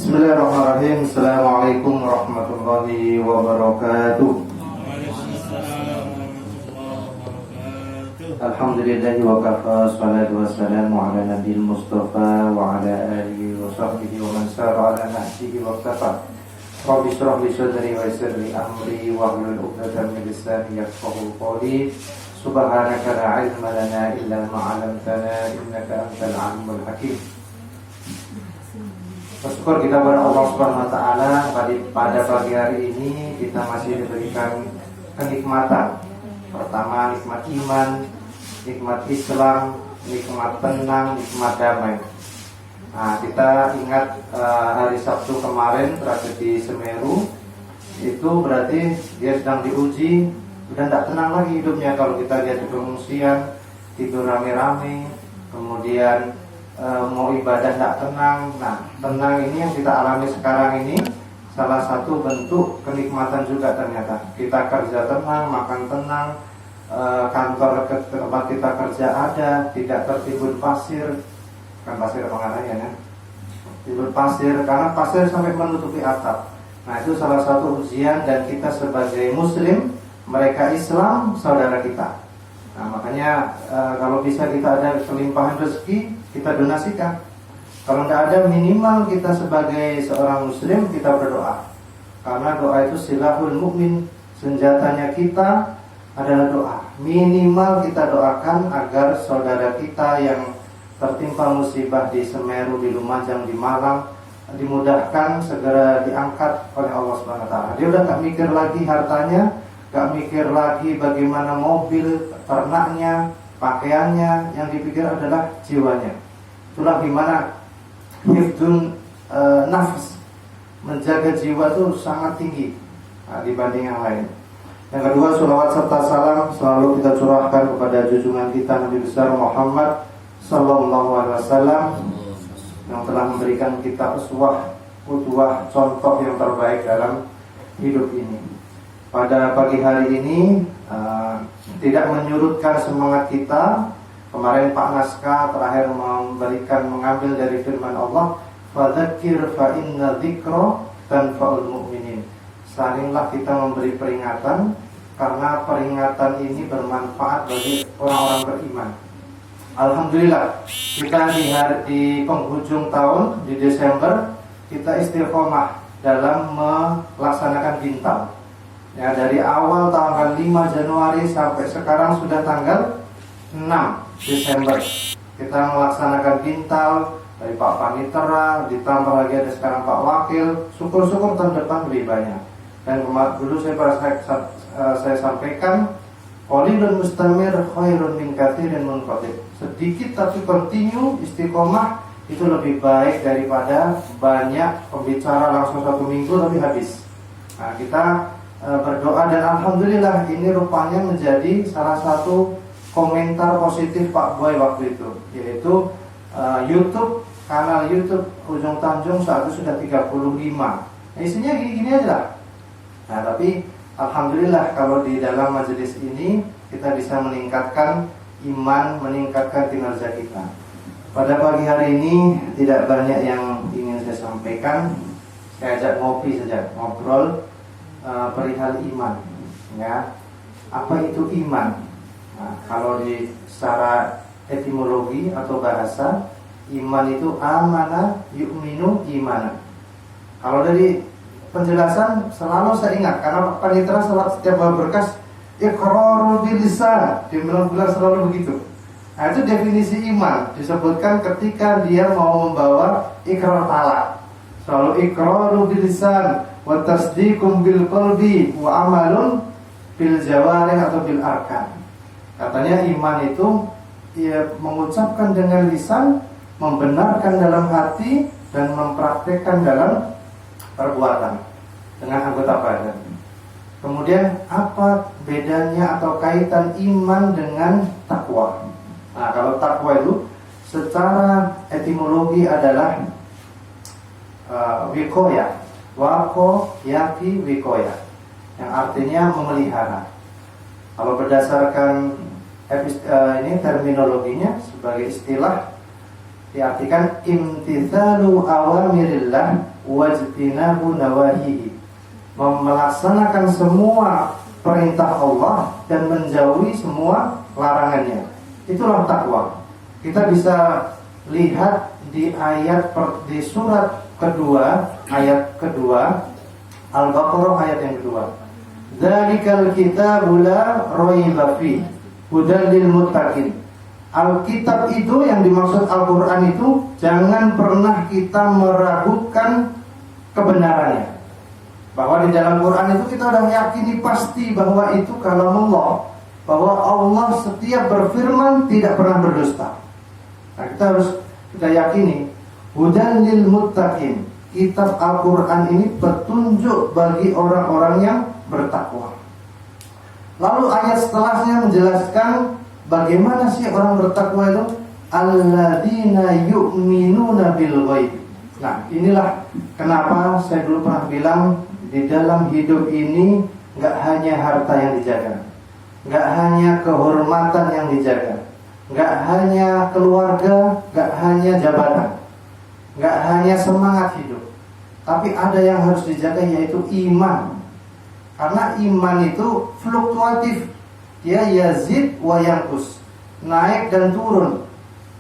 Bismillahirrahmanirrahim. Assalamualaikum warahmatullahi wabarakatuh. Alhamdulillahi wa kafa, salatu wassalamu ala nabiyil mustafa wa ala alihi wa sahbihi wa man sara ala nahjihi wa iktafa. Rabbi shrah li sadri wa yassir li amri wa hlul 'uqdatam min lisani yafqahu qawli. Subhanaka la 'ilma lana illa ma 'allamtana innaka antal 'alimul hakim. Bersyukur kita kepada Allah Subhanahu wa taala pada pagi hari ini kita masih diberikan kenikmatan. Pertama, nikmat iman, nikmat Islam, nikmat tenang, nikmat damai. Nah, kita ingat hari Sabtu kemarin tragedi Semeru, itu berarti dia sedang diuji, sudah tidak tenang lagi hidupnya. Kalau kita lihat di pengungsian, tidur rame-rame, kemudian mau ibadah tidak tenang. Nah, tenang ini yang kita alami sekarang ini salah satu bentuk kenikmatan juga ternyata. Kita kerja tenang, makan tenang, kantor ke tempat kita kerja ada, tidak tertimbun pasir. Kan pasir pengarahnya ya, timbun pasir karena pasir sampai menutupi atap. Nah, itu salah satu ujian dan kita sebagai muslim, mereka Islam, saudara kita. Nah, makanya kalau bisa kita ada kelimpahan rezeki, kita donasikan. Kalau tidak ada, minimal kita sebagai seorang muslim kita berdoa. Karena doa itu silahul mukmin, senjatanya kita adalah doa. Minimal kita doakan agar saudara kita yang tertimpa musibah di Semeru, di Lumajang, di Malang dimudahkan, segera diangkat oleh Allah Subhanahu wa taala. Dia udah gak mikir lagi hartanya, gak mikir lagi bagaimana mobil, ternaknya, pakaiannya, yang dipikir adalah jiwanya. Itulah gimana hifdun nafs, menjaga jiwa itu sangat tinggi dibanding yang lain. Yang kedua, sholawat serta salam selalu kita curahkan kepada junjungan kita Nabi besar Muhammad sallallahu alaihi wasallam yang telah memberikan kita uswah, qudwah, contoh yang terbaik dalam hidup ini. Pada pagi hari ini tidak menyurutkan semangat kita. Kemarin Pak Naskah terakhir mengambil dari firman Allah, fadzakir fa inna dzikra tanfa'ul mu'minin. Salinglah kita memberi peringatan karena peringatan ini bermanfaat bagi orang-orang beriman. Alhamdulillah, kita di penghujung tahun, di Desember, kita istiqomah dalam melaksanakan bintal. Ya, dari awal tanggal 5 Januari sampai sekarang sudah tanggal 6 Desember kita melaksanakan bintal dari Pak Panitera, ditambah lagi ada sekarang Pak Wakil. Syukur-syukur tahun depan lebih banyak. Dan dulu saya sampaikan, qalilun mustamir khairun min katsirin munqati'. Sedikit tapi continue istiqomah itu lebih baik daripada banyak pembicara langsung 1 minggu tapi habis. Nah, kita berdoa dan alhamdulillah ini rupanya menjadi salah satu komentar positif Pak Boy waktu itu, yaitu YouTube, kanal YouTube Ujung Tanjung saat itu sudah 35. Isinya gini-gini aja lah. Nah, tapi alhamdulillah kalau di dalam majelis ini kita bisa meningkatkan iman, meningkatkan kinerja kita. Pada pagi hari ini tidak banyak yang ingin saya sampaikan. Saya ajak ngopi saja, ngobrol perihal iman, ya. Apa itu iman? Nah, kalau di secara etimologi atau bahasa, iman itu amana yu'minu imana. Kalau dari penjelasan selalu saya ingat, karena Panitera setiap bawa berkas iqrarul bil lisan, dia bilang selalu begitu. Nah, itu definisi iman, disebutkan ketika dia mau membawa ikrar talak. Selalu iqrarul bil lisan wa tasdiqum bil qalbi wa amalun bil jawarih atau bil arkan. Katanya iman itu ia mengucapkan dengan lisan, membenarkan dalam hati, dan mempraktekkan dalam perbuatan dengan anggota badan. Kemudian apa bedanya atau kaitan iman dengan takwa? Nah, kalau takwa itu secara etimologi adalah wikoya, wako yaki wikoya, yang artinya memelihara. Kalau berdasarkan ini terminologinya sebagai istilah diartikan imtithalu awamirillah wajtinabu nawahihi, melaksanakan semua perintah Allah dan menjauhi semua larangannya. Itulah takwa. Kita bisa lihat di di surat kedua, ayat kedua, Al-Baqarah ayat yang kedua. Dzalikal kitabu la raiba fi hudan lil muttaqin. Alkitab itu yang dimaksud Al-Quran itu jangan pernah kita meragukan kebenarannya. Bahwa di dalam Quran itu kita sudah yakini pasti bahwa itu kalamullah, bahwa Allah setiap berfirman tidak pernah berdusta. Nah, kita yakini hudan lil muttaqin. Kitab Al-Quran ini petunjuk bagi orang-orang yang bertakwa. Lalu ayat setelahnya menjelaskan bagaimana sih orang bertakwa itu? Alladzina yu'minuna bil ghaib. Nah, inilah kenapa saya dulu pernah bilang di dalam hidup ini nggak hanya harta yang dijaga, nggak hanya kehormatan yang dijaga, nggak hanya keluarga, nggak hanya jabatan, nggak hanya semangat hidup, tapi ada yang harus dijaga, yaitu iman. Karena iman itu fluktuatif, dia yazid wa yanqus, naik dan turun.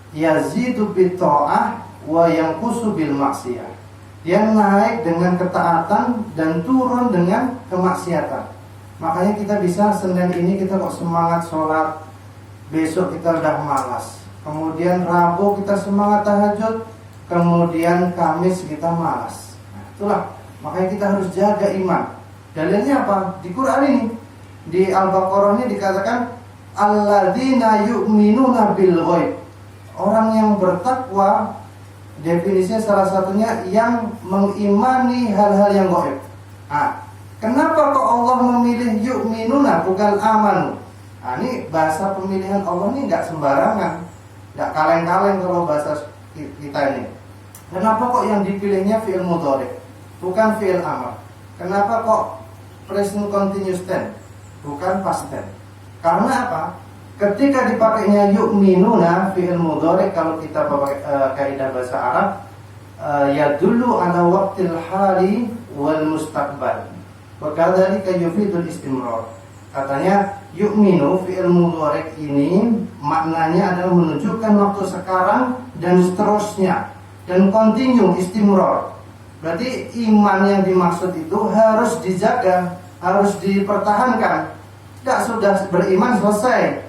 Yazidu bit ta'ah wa yanqusu bil maksiyah. Dia naik dengan ketaatan dan turun dengan kemaksiatan. Makanya kita bisa Senin ini kita kok semangat sholat, besok kita udah malas. Kemudian Rabu kita semangat tahajud, kemudian Kamis kita malas. Nah, itulah makanya kita harus jaga iman. Dalilnya apa? Di Quran ini, di Al-Baqarah ini dikatakan alladzina yu'minuna bil ghaib. Orang yang bertakwa, definisinya salah satunya yang mengimani hal-hal yang gaib. Nah, kenapa kok Allah memilih yu'minuna bukan amanu? Nah, ini bahasa pemilihan Allah ini nggak sembarangan, nggak kaleng-kaleng kalau bahasa kita ini. Kenapa kok yang dipilihnya fi'il mudhari bukan fi'il amr? Kenapa kok present continuous tense bukan past tense? Karena apa? Ketika dipakainya yu'minuna fi'il mudhari, kalau kita pakai kaidah bahasa Arab, yadullu ala waqtil hali wal mustaqbal. Wa kadzalika yufidul istimrar. Katanya yu'minu fi'il mudhari ini maknanya adalah menunjukkan waktu sekarang dan seterusnya, dan continue istimrar. Berarti iman yang dimaksud itu harus dijaga, harus dipertahankan. Tidak sudah beriman selesai,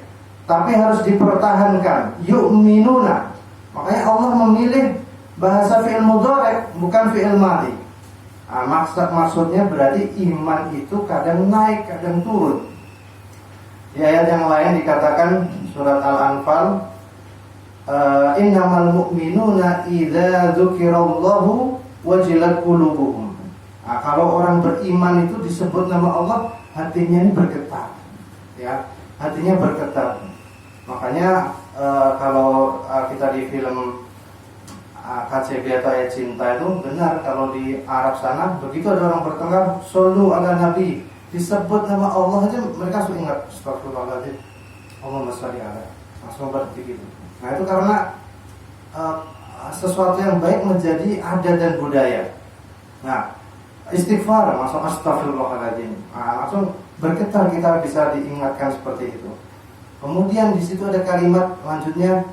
tapi harus dipertahankan. Yu'minuna. Makanya Allah memilih bahasa fi'il mudhari bukan fi'il madhi. Nah, maksudnya berarti iman itu kadang naik, kadang turun. Di ayat yang lain dikatakan surat Al-Anfal, innamal mu'minuna idza dzukirallahu wajilat qulubuhum. Nah, kalau orang beriman itu disebut nama Allah, hatinya ini bergetar. Ya, hatinya bergetar. Makanya kalau kita di film KCB atau Ayat Cinta itu benar, kalau di Arab sana begitu ada orang bertengkar, shollu ala nabi, disebut nama Allah aja mereka langsung ingat, astagfirullahaladzim, Allahumma sholli ala, langsung berarti gitu. Nah, itu karena sesuatu yang baik menjadi adat dan budaya. Nah, istighfar masuk astagfirullahaladzim, nah, langsung bergetar, kita bisa diingatkan seperti itu. Kemudian di situ ada kalimat lanjutnya,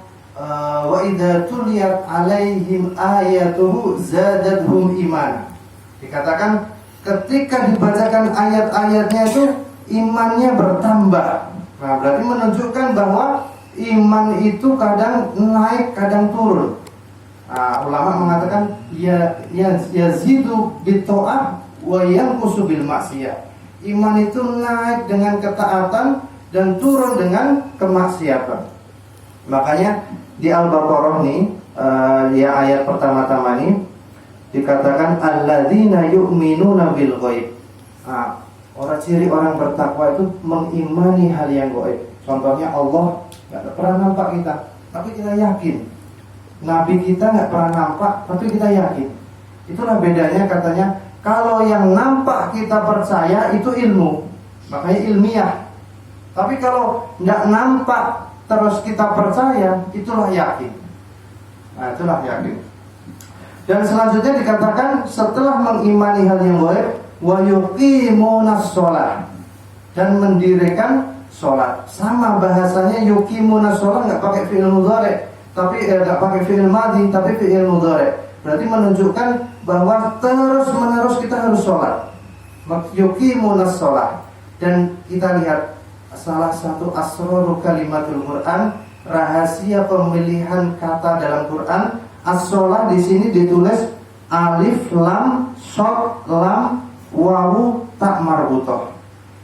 wa idza tuliyat alaihim ayatuhu zadatuhum iman. Dikatakan ketika dibacakan ayat-ayatnya itu imannya bertambah. Nah, berarti menunjukkan bahwa iman itu kadang naik, kadang turun. Nah, ulama mengatakan yazidu bitta'ah wa yanqusu bil maksiyah. Iman itu naik dengan ketaatan dan turun dengan kemaksiatan. Makanya di Al-Baqarah nih, ya ayat pertama-tama nih dikatakan alladzina yu'minuna bil ghaib. Nah, ciri orang bertakwa itu mengimani hal yang gaib. Contohnya Allah nggak pernah nampak kita, tapi kita yakin. Nabi kita nggak pernah nampak, tapi kita yakin. Itulah bedanya katanya. Kalau yang nampak kita percaya itu ilmu, makanya ilmiah. Tapi kalau nggak nampak terus kita percaya, itulah yakin. Nah, itulah yakin. Dan selanjutnya dikatakan setelah mengimani hal yang gaib, wa yuqimunas shalah, dan mendirikan sholat. Sama bahasanya yuqimunas shalah, nggak pakai fi'il mudhari, tapi nggak pakai fi'il madhi, tapi fi'il mudhari. Berarti menunjukkan bahwa terus menerus kita harus sholat. Yuqimunas shalah. Dan kita lihat salah satu asrarul kalimatul Quran, rahasia pemilihan kata dalam Quran, as-shalah di sini ditulis alif lam shad lam wawu ta marbutah.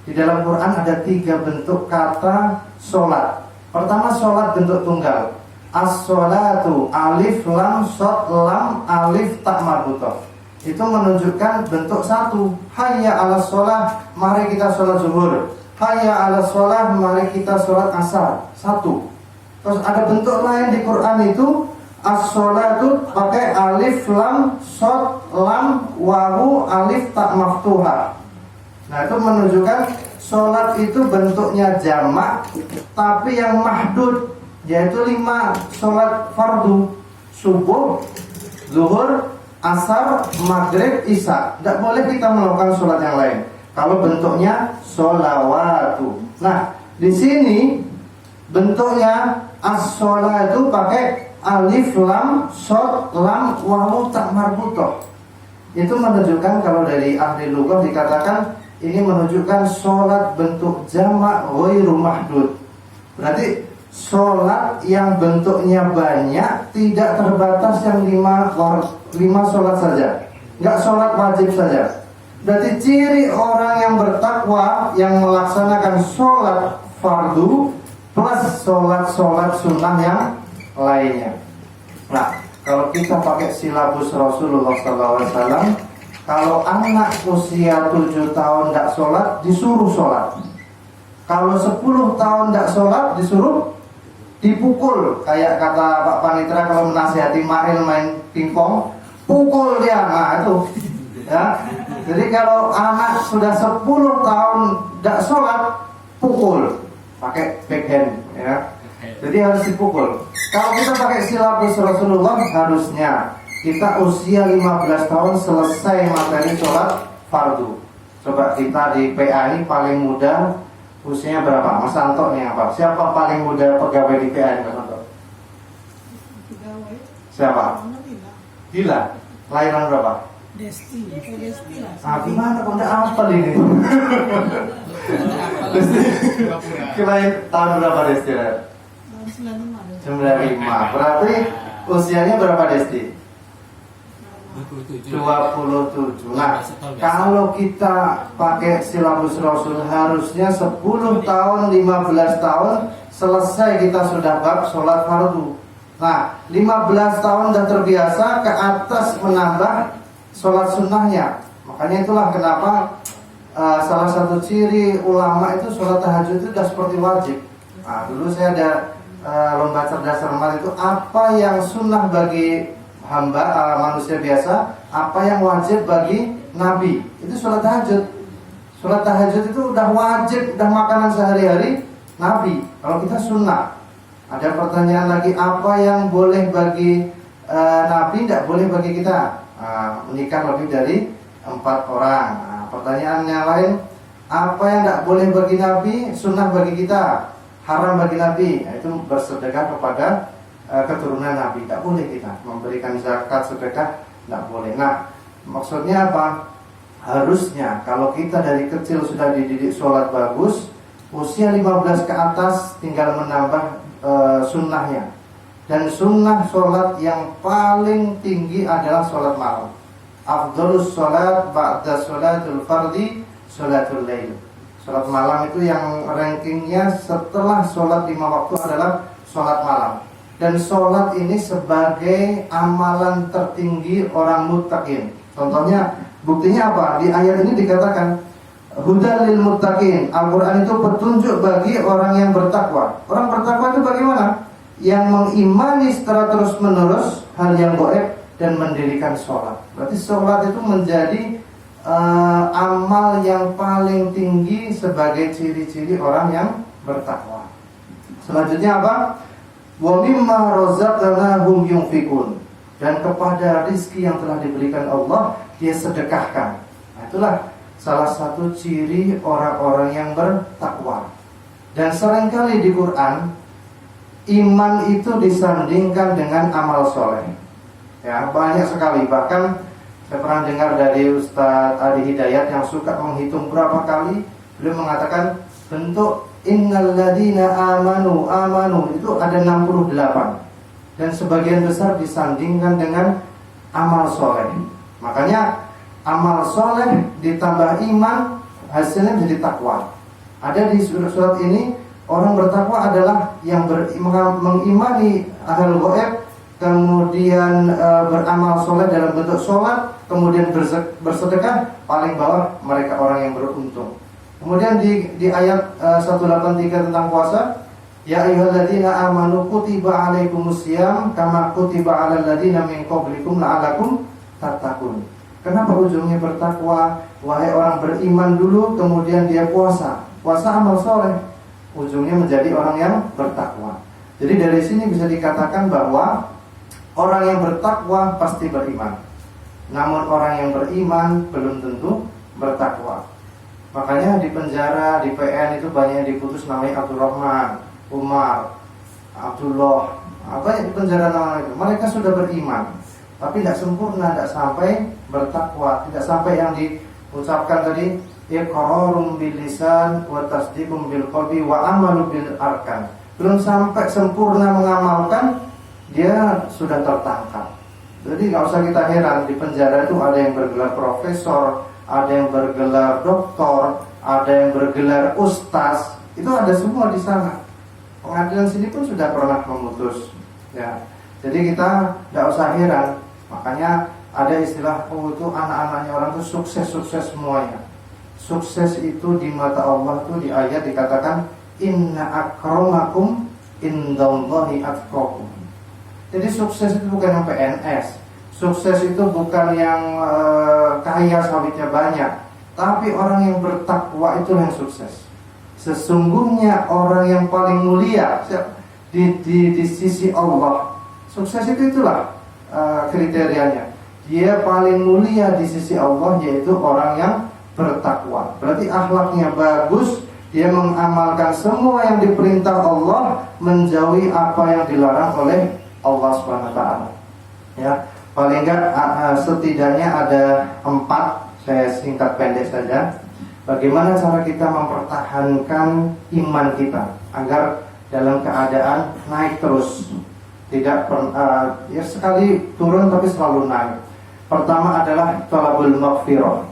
Di dalam Quran ada 3 bentuk kata sholat. Pertama sholat bentuk tunggal, as-sholatu alif lam shad lam alif ta marbutah. Itu menunjukkan bentuk satu. Hayya 'alas sholah, mari kita sholat zuhur. Hayya 'alas sholah, mari kita sholat asar. Satu. Terus ada bentuk lain di Quran itu, as-sholatu pakai alif lam shad lam wawu alif ta maftuha. Nah, itu menunjukkan sholat itu bentuknya jamak, tapi yang mahdud, yaitu 5 sholat fardu: subuh, zuhur, asar, maghrib, isya. Tidak boleh kita melakukan sholat yang lain kalau bentuknya sholawatu. Nah, di sini bentuknya as-sholat itu pakai alif lam shad lam wawu ta marbutah. Itu menunjukkan, kalau dari ahli lughah dikatakan ini menunjukkan sholat bentuk jamak ghairu mahdud. Berarti sholat yang bentuknya banyak, tidak terbatas yang 5 sholat saja, nggak sholat wajib saja. Berarti ciri orang yang bertakwa yang melaksanakan sholat fardu plus sholat sunnah yang lainnya. Nah, kalau kita pakai silabus Rasulullah SAW, kalau anak usia 7 tahun tidak sholat, disuruh sholat. Kalau 10 tahun tidak sholat, disuruh dipukul. Kayak kata Pak Panitra kalau menasihati Mail main pingpong, pukul dia. Nah itu ya. Jadi kalau anak sudah 10 tahun tidak sholat, pukul, pakai backhand ya. Jadi harus dipukul. Kalau kita pakai silabus Rasulullah, harusnya kita usia 15 tahun selesai materi sholat fardu. Coba kita di PA ini paling muda usianya berapa? Mas Anto nih apa? Siapa paling muda pegawai di PA ini, Mas Anto? Siapa? Gila. Lahiran berapa? Desti lah. Ah, gimana kok enggak hafal ini? Desti. Kelahiran tahun berapa Desti? Tahun 95. Berarti usianya berapa Desti? 27. Nah, kalau kita pakai silabus Rasul, harusnya 10 tahun, 15 tahun selesai kita sudah bab sholat fardu. Nah, 15 tahun sudah terbiasa, ke atas menambah sholat sunnahnya. Makanya itulah kenapa salah satu ciri ulama itu sholat tahajud itu sudah seperti wajib. Nah, dulu saya ada lomba cerdas cermat itu, apa yang sunnah bagi hamba manusia biasa, apa yang wajib bagi nabi, itu sholat tahajud. Sholat tahajud itu udah wajib, udah makanan sehari-hari nabi. Kalau kita sunnah. Ada pertanyaan lagi, apa yang boleh bagi nabi, tidak boleh bagi kita? Menikah lebih dari 4 orang. Pertanyaannya lain, apa yang tidak boleh bagi nabi, sunnah bagi kita, haram bagi nabi? Itu bersedekah kepada keturunan nabi, tidak boleh kita memberikan zakat, sedekah, tidak boleh. Nah, maksudnya apa? Harusnya kalau kita dari kecil sudah dididik sholat bagus, usia 15 ke atas tinggal menambah sunnahnya. Dan sunnah sholat yang paling tinggi adalah sholat malam. Afdhalus sholat ba'da sholatul fardi sholatul lail. Sholat malam itu yang rankingnya setelah sholat 5 waktu adalah sholat malam. Dan sholat ini sebagai amalan tertinggi orang muttaqin. Contohnya, buktinya apa? Di ayat ini dikatakan hudal lil muttaqin. Al-Quran itu petunjuk bagi orang yang bertakwa. Orang bertakwa itu bagaimana? Yang mengimani secara terus menerus hal yang gaib dan mendirikan sholat. Berarti sholat itu menjadi amal yang paling tinggi sebagai ciri-ciri orang yang bertakwa. Selanjutnya apa? Wa mimma razaqnahum yunfikun. dan kepada rizki yang telah diberikan Allah dia sedekahkan. Nah, itulah salah satu ciri orang-orang yang bertakwa. Dan seringkali di Quran iman itu disandingkan dengan amal soleh. Ya, banyak sekali. Bahkan saya pernah dengar dari Ustadz Adi Hidayat yang suka menghitung berapa kali beliau mengatakan bentuk innalladzina amanu itu ada 68 dan sebagian besar disandingkan dengan amal soleh. Makanya amal soleh ditambah iman hasilnya jadi takwa. Ada di surat ini orang bertakwa adalah yang mengimani hal gaib, kemudian beramal soleh dalam bentuk sholat, kemudian bersedekah. Paling bawah mereka orang yang beruntung. Kemudian di ayat 183 tentang puasa, ya ayyuhalladzina amanu kutiba alaikumusiyam kama kutiba alal ladzina min qablikum la'allakum tattaqun. Kenapa ujungnya bertakwa? Wahai orang beriman dulu, kemudian dia puasa. Puasa amal soleh, ujungnya menjadi orang yang bertakwa. Jadi dari sini bisa dikatakan bahwa orang yang bertakwa pasti beriman. Namun orang yang beriman belum tentu bertakwa. Makanya di penjara, di PN itu banyak yang diputus namanya Abdurrahman, Umar, Abdullah. Apa yang di penjara namanya itu? Mereka sudah beriman, tapi tidak sempurna, tidak sampai bertakwa, tidak sampai yang diucapkan tadi iqrarun bil lisan wa tasdiqun bil qalbi wa amalu bil arkan. Belum sampai sempurna mengamalkan, dia sudah tertangkap. Jadi nggak usah kita heran, di penjara itu ada yang bergelar profesor, ada yang bergelar doktor, ada yang bergelar ustaz. Itu ada semua di sana. Pengadilan sini pun sudah pernah memutus. Ya, jadi kita nggak usah heran. Makanya ada istilah, itu anak-anaknya orang itu sukses semuanya. Sukses itu di mata Allah itu di ayat dikatakan inna akramakum indallahi atqakum. Jadi sukses itu bukan yang PNS. Sukses itu bukan yang kaya sawitnya banyak, tapi orang yang bertakwa itu yang sukses. Sesungguhnya orang yang paling mulia di sisi Allah. Sukses itulah kriterianya. Dia paling mulia di sisi Allah, yaitu orang yang bertakwa. Berarti akhlaknya bagus, dia mengamalkan semua yang diperintah Allah, menjauhi apa yang dilarang oleh Allah Subhanahu wa taala. Ya, paling enggak setidaknya ada 4, saya singkat pendek saja. Bagaimana cara kita mempertahankan iman kita agar dalam keadaan naik terus, tidak ya sekali turun tapi selalu naik. Pertama adalah talabul maghfirah,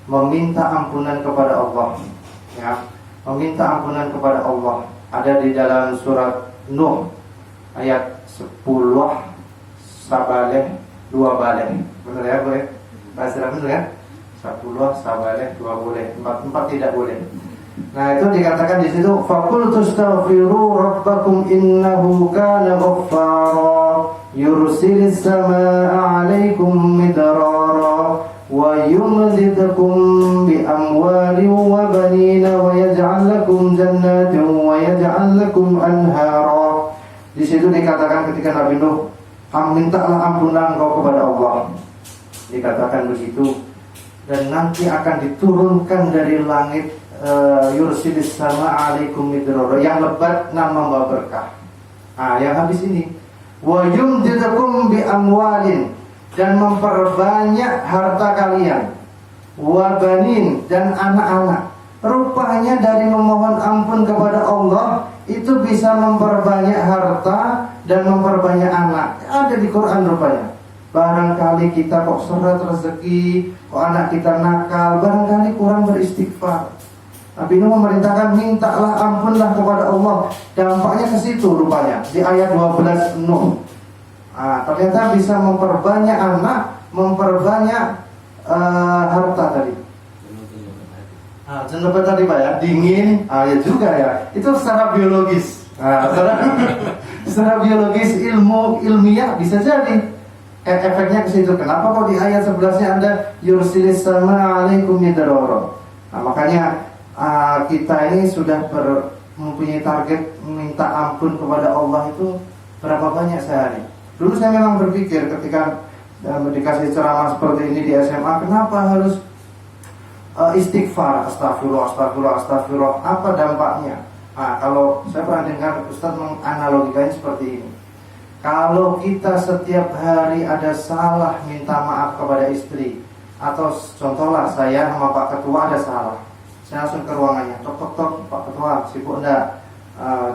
meminta ampunan kepada Allah. Ya, meminta ampunan kepada Allah. Ada di dalam surat Nuh ayat 10 sabaleh 2 baleh. Benar ya, boleh? Bahasa Arab benar ya? 10 sabaleh 2 boleh, 4 tidak boleh. Nah, itu dikatakan di situ faqul tastaghfiru rabbakum innahu kana ghaffara yursilis samaa'a 'alaikum midrara wa yumdidkum bi amwalin wa banina wa yaj'al lakum jannatin wa yaj'al lakum anhara. Di situ dikatakan ketika Nabi Nuh mintalah ampunan kau kepada Allah, dikatakan begitu, dan nanti akan diturunkan dari langit yursilis sama alaikum midrara, yang lebat dan membawa berkah. Nah, yang habis ini wa yumdidukum bi amwalin, dan memperbanyak harta kalian, wa banin, dan anak-anak. Rupanya dari memohon ampun kepada Allah itu bisa memperbanyak harta dan memperbanyak anak. Ada di Quran rupanya. Barangkali kita kok seret rezeki, kok anak kita nakal, barangkali kurang beristighfar. Nabi Nuh memerintahkan mintalah ampunlah kepada Allah. Dampaknya ke situ rupanya di ayat 12 Nuh. Ternyata bisa memperbanyak anak, memperbanyak harta tadi. Jendeper tadi Pak ya, dingin, ya juga ya. Itu secara biologis. Secara biologis ilmiah bisa jadi efeknya ke situ. Kenapa kok di ayat 11-nya ada yursilis sama alaikum midrara? Nah, makanya kita ini sudah mempunyai target minta ampun kepada Allah itu berapa banyak sehari? Dulu saya memang berpikir ketika dikasih ceramah seperti ini di SMA, kenapa harus istighfar, astagfirullah, astagfirullah, astagfirullah, apa dampaknya? Nah, kalau saya pernah dengar Ustaz menganalogikannya seperti ini. Kalau kita setiap hari ada salah minta maaf kepada istri, atau contohlah saya sama Pak Ketua ada salah, saya langsung ke ruangannya, tok, Pak Ketua, sibuk enggak?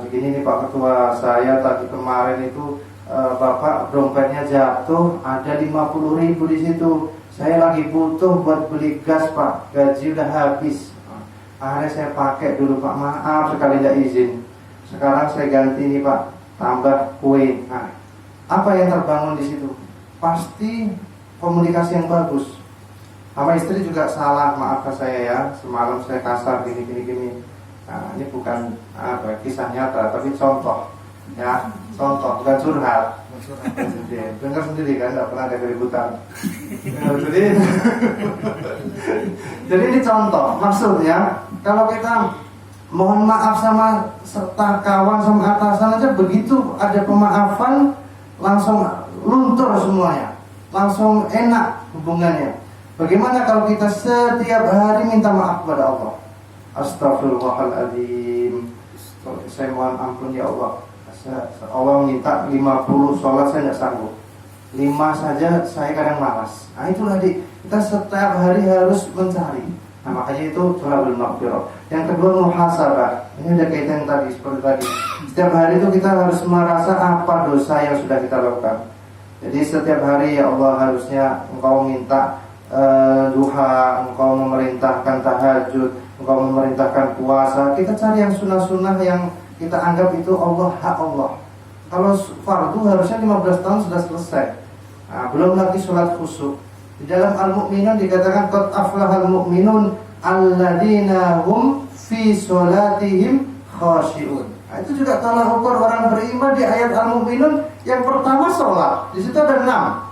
Begini nih Pak Ketua, saya tadi kemarin itu Bapak dompetnya jatuh, ada 50.000 di situ. Saya lagi butuh buat beli gas Pak, gaji udah habis. Akhirnya saya pakai dulu Pak, maaf sekali tidak izin. Sekarang saya ganti nih Pak, tambah kue. Nah, apa yang terbangun di situ? Pasti komunikasi yang bagus. Sama istri juga salah, maafkan saya ya, semalam saya kasar gini. Nah, ini bukan kisah nyata, tapi contoh, ya, contoh, bukan curhat. Dengar sendiri kan, nggak pernah ada keributan. Jadi ini contoh, maksudnya kalau kita mohon maaf sama kawan sama atasan aja, begitu ada pemaafan langsung luntur semuanya, langsung enak hubungannya. Bagaimana kalau kita setiap hari minta maaf kepada Allah? Astagfirullahaladzim, saya mohon ampun ya Allah. Allah minta 50 sholat saya tidak sanggup, 5 saja saya kadang malas. Nah itulah kita setiap hari harus mencari. Nah makanya itu thalabul maghfirah. Yang kedua muhasabah. Ini ada kaitan tadi seperti tadi. Setiap hari itu kita harus merasa apa dosa yang sudah kita lakukan. Jadi setiap hari ya Allah harusnya Engkau minta duha, Engkau memerintahkan tahajud, Engkau memerintahkan puasa. Kita cari yang sunnah-sunnah yang kita anggap itu Allah, hak Allah. Kalau fardu harusnya 15 tahun sudah selesai. Nah, belum lagi sholat khusyuk. Di dalam Al-Mu'minun dikatakan qad aflahal mu'minun alladzina hum fi sholatihim khashi'un. Nah, itu juga tolak ukur orang beriman di ayat Al-Mu'minun. Yang pertama sholat, di situ ada 6.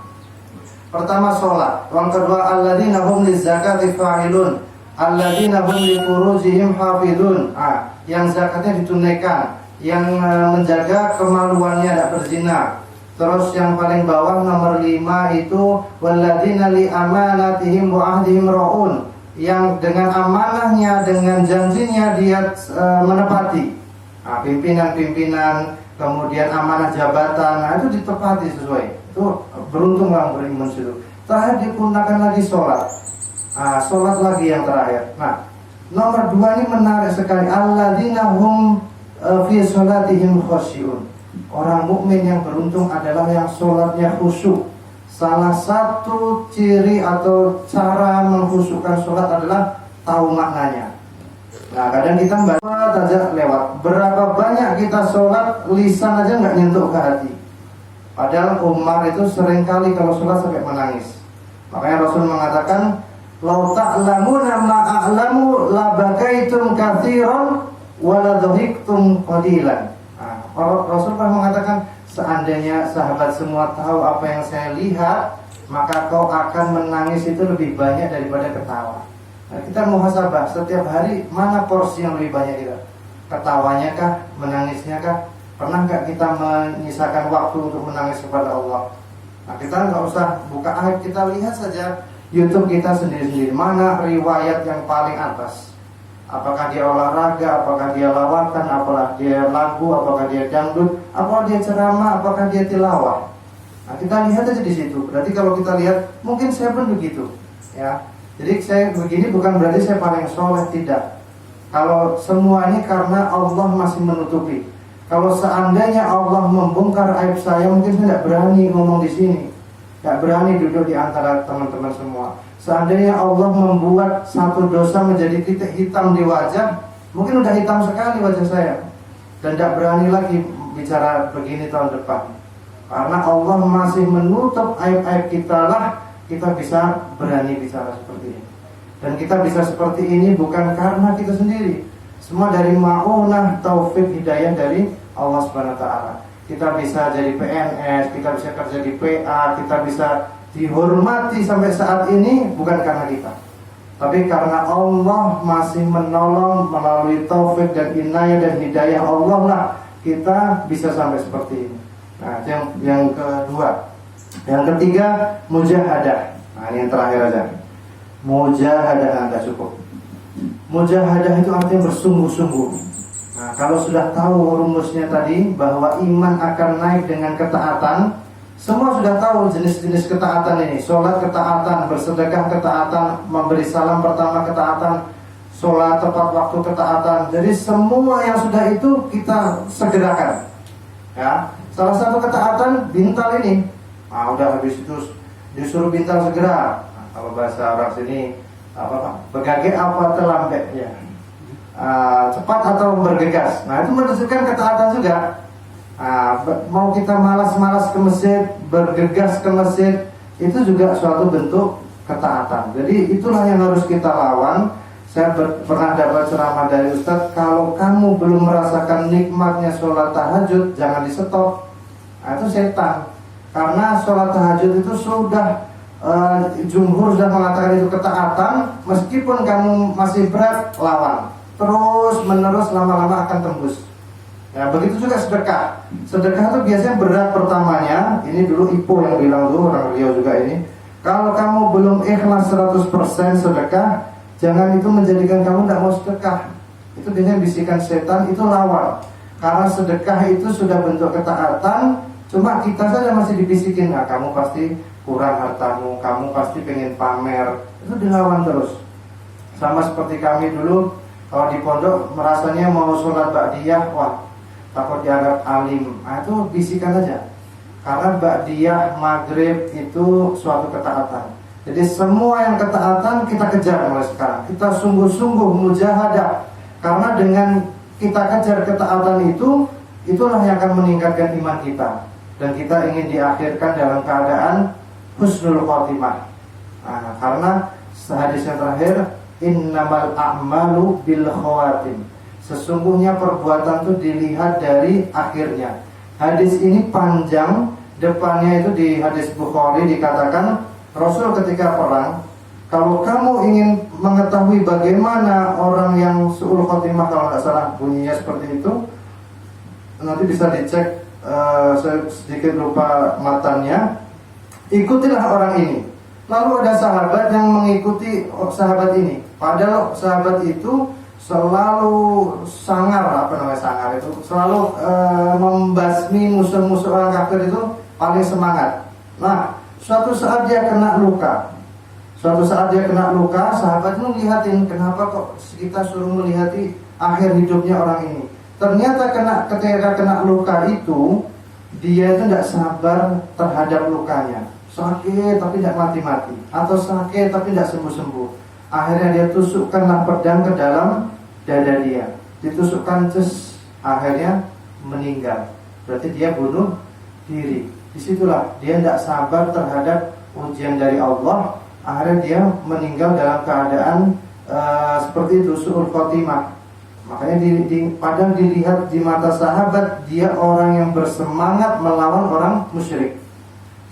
Pertama sholat, yang kedua alladzina hum lizakati fa'ilun, alladzina hum li furujihim hafidun. Yang zakatnya ditunaikan, yang menjaga kemaluannya tidak berzina. Terus yang paling bawah nomor 5 itu walladzina li amanatihim wa ahdihim raun, yang dengan amanahnya, dengan janjinya dia menepati. Pimpinan-pimpinan, kemudian amanah jabatan, itu ditepati sesuai. Itu beruntunglah beriman situ. Terakhir digunakan lagi sholat. Sholat lagi yang terakhir. Nah, nomor 2 ini menarik sekali. Alladzina hum fi sholatihim khasyi'un. Orang mukmin yang beruntung adalah yang sholatnya khusyuk. Salah satu ciri atau cara mengkhusyukkan sholat adalah tahu maknanya. Nah, kadang kita baca saja lewat. Berapa banyak kita sholat, lisan aja nggak nyentuh ke hati. Padahal Umar itu seringkali kalau sholat sampai menangis. Makanya Rasul mengatakan, "Lau ta'lamuna ma a'lamu la bakaitum katsiran wa la dhahiktum qalilan." Rasul pernah mengatakan, seandainya sahabat semua tahu apa yang saya lihat, maka kau akan menangis itu lebih banyak daripada ketawa. Nah, kita muhasabah setiap hari, mana porsi yang lebih banyak kita? Ketawanya kah? Menangisnya kah? Pernah nggak kita menyisakan waktu untuk menangis kepada Allah? Nah, kita nggak usah buka aib, kita lihat saja YouTube kita sendiri-sendiri. Mana riwayat yang paling atas? Apakah dia olahraga, apakah dia lawatan, apakah dia lagu, apakah dia dangdut, apakah dia ceramah, apakah dia tilawah. Nah, kita lihat aja di situ. Berarti kalau kita lihat, mungkin saya pun begitu, ya. Jadi saya begini bukan berarti saya paling soleh, tidak. Kalau semua ini karena Allah masih menutupi. Kalau seandainya Allah membongkar aib saya, mungkin saya tidak berani ngomong di sini, tidak berani duduk di antara teman-teman semua. Seandainya Allah membuat satu dosa menjadi titik hitam di wajah, mungkin udah hitam sekali wajah saya, dan tidak berani lagi bicara begini tahun depan. Karena Allah masih menutup aib-aib kita lah, kita bisa berani bicara seperti ini. Dan kita bisa seperti ini bukan karena kita sendiri. Semua dari ma'unah, taufik, hidayah dari Allah SWT. Kita bisa jadi PNS, kita bisa kerja di PA, kita bisa dihormati sampai saat ini bukan karena kita, tapi karena Allah masih menolong melalui taufik dan inayah dan hidayah Allah lah kita bisa sampai seperti ini. Nah, itu yang kedua. Yang ketiga, mujahadah. Nah, ini yang terakhir aja. Mujahadah Anda cukup. Mujahadah itu artinya bersungguh-sungguh. Nah, kalau sudah tahu rumusnya tadi bahwa iman akan naik dengan ketaatan, semua sudah tahu jenis-jenis ketaatan ini. Sholat ketaatan, bersedekah ketaatan, memberi salam pertama ketaatan, sholat tepat waktu ketaatan. Jadi semua yang sudah itu kita segerakan. Ya, salah satu ketaatan bintal ini. Nah, udah habis itu disuruh bintal segera. Nah, kalau bahasa orang sini apa Pak? Bergage apa terlambat ya? Cepat atau bergegas. Nah, itu menunjukkan ketaatan juga. Mau kita malas-malas ke masjid, bergegas ke masjid, itu juga suatu bentuk ketaatan. Jadi itulah yang harus kita lawan. Saya pernah dapat ceramah dari Ustadz, kalau kamu belum merasakan nikmatnya sholat tahajud, jangan di stop. Nah, itu setan. Karena sholat tahajud itu sudah jumhur sudah mengatakan itu ketaatan, meskipun kamu masih berat, lawan. Terus menerus lama-lama akan tembus. Ya, begitu juga sedekah. Sedekah itu biasanya berat pertamanya. Ini dulu Ipo yang bilang tuh, orang Riau juga ini. Kalau kamu belum ikhlas 100% sedekah, jangan itu menjadikan kamu tidak mau sedekah. Itu biasanya bisikan setan, itu lawan. Karena sedekah itu sudah bentuk ketaatan, cuma kita saja masih dibisikin, nah kamu pasti kurang hartamu, kamu pasti pengen pamer. Itu dilawan terus. Sama seperti kami dulu, kalau di pondok merasanya mau sholat ba'diyah, wah takut dianggap alim. Nah, itu bisikan aja. Karena ba'diyah maghrib itu suatu ketaatan. Jadi semua yang ketaatan kita kejar mulai sekarang. Kita sungguh-sungguh mujahadah. Karena dengan kita kejar ketaatan itu, itulah yang akan meningkatkan iman kita. Dan kita ingin diakhirkan dalam keadaan husnul khotimah. Nah, karena hadis yang terakhir, innamal a'malu bil khawatim. Sesungguhnya perbuatan itu dilihat dari akhirnya. Hadis ini panjang. Depannya itu di hadis Bukhari dikatakan, Rasul ketika perang, kalau kamu ingin mengetahui bagaimana orang yang su'ul khotimah, kalau tidak salah bunyinya seperti itu, nanti bisa dicek. Saya sedikit lupa matanya. Ikutilah orang ini. Lalu ada sahabat yang mengikuti sahabat ini. Padahal sahabat itu selalu sangar, selalu membasmi musuh-musuh orang kafir itu paling semangat. Nah, suatu saat dia kena luka. Sahabat itu ngelihatin, kenapa kok kita suruh melihati akhir hidupnya orang ini. Ternyata ketika kena luka itu, dia itu tidak sabar terhadap lukanya. Sakit tapi tidak mati-mati, atau sakit tapi tidak sembuh-sembuh. Akhirnya dia tusukkanlah pedang ke dalam dada dia. Ditusukkan akhirnya meninggal. Berarti dia bunuh diri. Disitulah dia tidak sabar terhadap ujian dari Allah. Akhirnya dia meninggal dalam keadaan seperti itu, su'ul khotimah. Makanya padahal dilihat di mata sahabat, dia orang yang bersemangat melawan orang musyrik.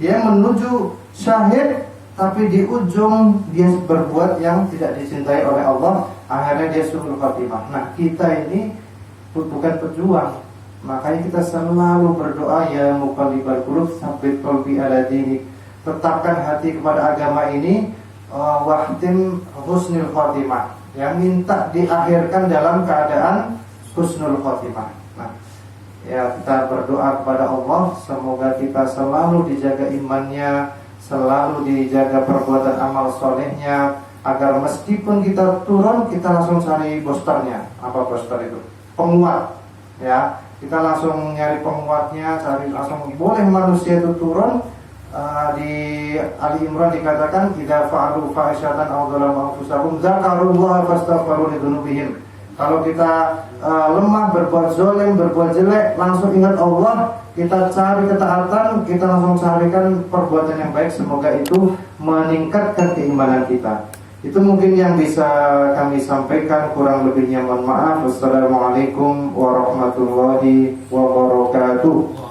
Dia menuju syahid, tapi di ujung dia berbuat yang tidak dicintai oleh Allah. Akhirnya dia su'ul khatimah. Nah, kita ini bukan pejuang. Makanya kita selalu berdoa, ya muqallibal qulub tsabbit qalbi ala dinik. Tetapkan hati kepada agama ini, wahtim husnul khatimah. Yang minta diakhirkan dalam keadaan husnul khotimah. Nah, ya kita berdoa kepada Allah, semoga kita selalu dijaga imannya, selalu dijaga perbuatan amal solehnya, agar meskipun kita turun, kita langsung cari boosternya. Apa booster itu? Penguat. Ya, kita langsung nyari penguatnya, cari langsung. Boleh manusia itu turun. Di Ali Imran dikatakan, idza fa'alu fahisyatan aw dzalamu anfusahum dzakarullaha fastaghfiru lidzunubihim. Kalau kita lemah, berbuat zalim, berbuat jelek, langsung ingat Allah, kita cari ketaatan, kita langsung carikan perbuatan yang baik, semoga itu meningkatkan keimanan kita. Itu mungkin yang bisa kami sampaikan, kurang lebihnya mohon maaf. Wassalamualaikum warahmatullahi wabarakatuh.